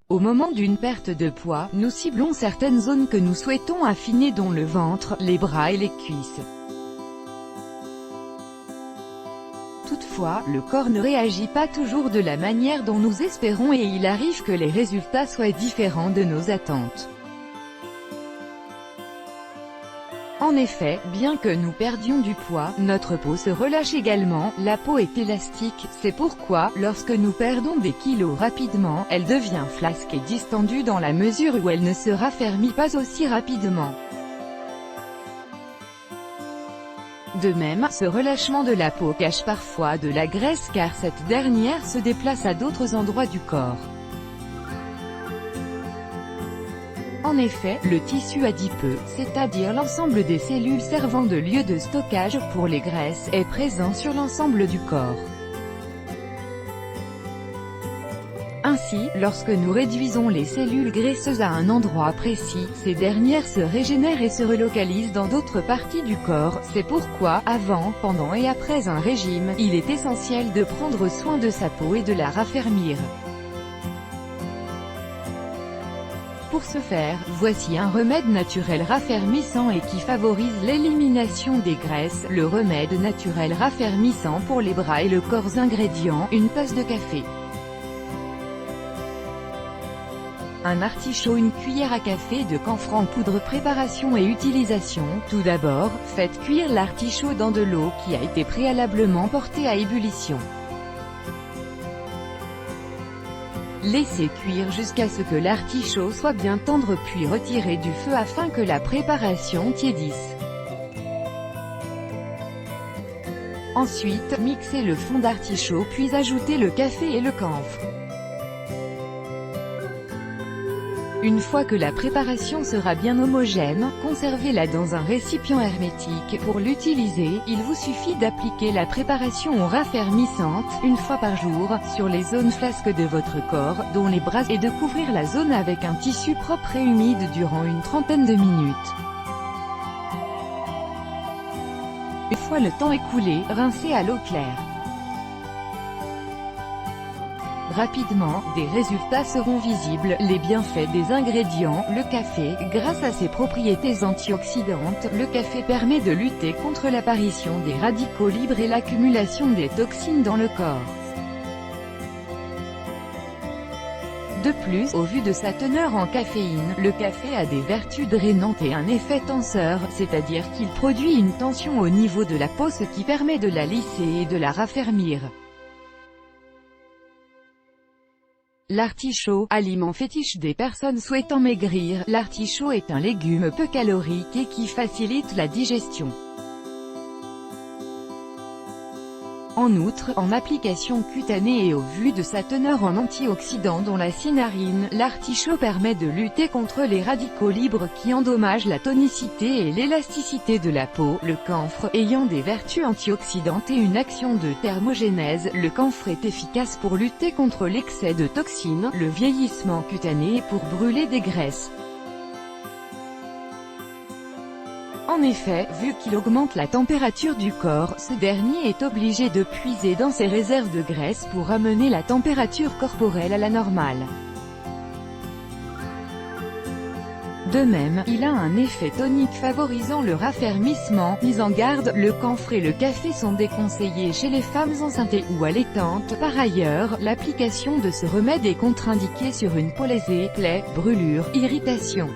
Au moment d'une perte de poids, nous ciblons certaines zones que nous souhaitons affiner dont le ventre, les bras et les cuisses. Toutefois, le corps ne réagit pas toujours de la manière dont nous espérons et il arrive que les résultats soient différents de nos attentes. En effet, bien que nous perdions du poids, notre peau se relâche également, la peau est élastique, c'est pourquoi, lorsque nous perdons des kilos rapidement, elle devient flasque et distendue dans la mesure où elle ne se raffermit pas aussi rapidement. De même, ce relâchement de la peau cache parfois de la graisse car cette dernière se déplace à d'autres endroits du corps. En effet, le tissu adipeux, c'est-à-dire l'ensemble des cellules servant de lieu de stockage pour les graisses, est présent sur l'ensemble du corps. Ainsi, lorsque nous réduisons les cellules graisseuses à un endroit précis, ces dernières se régénèrent et se relocalisent dans d'autres parties du corps. C'est pourquoi, avant, pendant et après un régime, il est essentiel de prendre soin de sa peau et de la raffermir. Pour ce faire, voici un remède naturel raffermissant et qui favorise l'élimination des graisses. Le remède naturel raffermissant pour les bras et le corps. Ingrédients, une tasse de café, un artichaut, une cuillère à café de camphre en poudre. Préparation et utilisation. Tout d'abord, faites cuire l'artichaut dans de l'eau qui a été préalablement portée à ébullition. Laissez cuire jusqu'à ce que l'artichaut soit bien tendre puis retirez du feu afin que la préparation tiédisse. Ensuite, mixez le fond d'artichaut puis ajoutez le café et le camphre. Une fois que la préparation sera bien homogène, conservez-la dans un récipient hermétique. Pour l'utiliser, il vous suffit d'appliquer la préparation raffermissante, une fois par jour, sur les zones flasques de votre corps, dont les bras, et de couvrir la zone avec un tissu propre et humide durant une trentaine de minutes. Une fois le temps écoulé, rincez à l'eau claire. Rapidement, des résultats seront visibles. Les bienfaits des ingrédients. Le café, grâce à ses propriétés antioxydantes, le café permet de lutter contre l'apparition des radicaux libres et l'accumulation des toxines dans le corps. De plus, au vu de sa teneur en caféine, le café a des vertus drainantes et un effet tenseur, c'est-à-dire qu'il produit une tension au niveau de la peau, ce qui permet de la lisser et de la raffermir. L'artichaut, aliment fétiche des personnes souhaitant maigrir. L'artichaut est un légume peu calorique et qui facilite la digestion. En outre, en application cutanée et au vu de sa teneur en antioxydants dont la cynarine, l'artichaut permet de lutter contre les radicaux libres qui endommagent la tonicité et l'élasticité de la peau. Le camphre, ayant des vertus antioxydantes et une action de thermogénèse, le camphre est efficace pour lutter contre l'excès de toxines, le vieillissement cutané et pour brûler des graisses. En effet, vu qu'il augmente la température du corps, ce dernier est obligé de puiser dans ses réserves de graisse pour ramener la température corporelle à la normale. De même, il a un effet tonique favorisant le raffermissement. Mise en garde, le camphre et le café sont déconseillés chez les femmes enceintes ou allaitantes. Par ailleurs, l'application de ce remède est contre-indiquée sur une peau lésée, plaies, brûlures, irritations.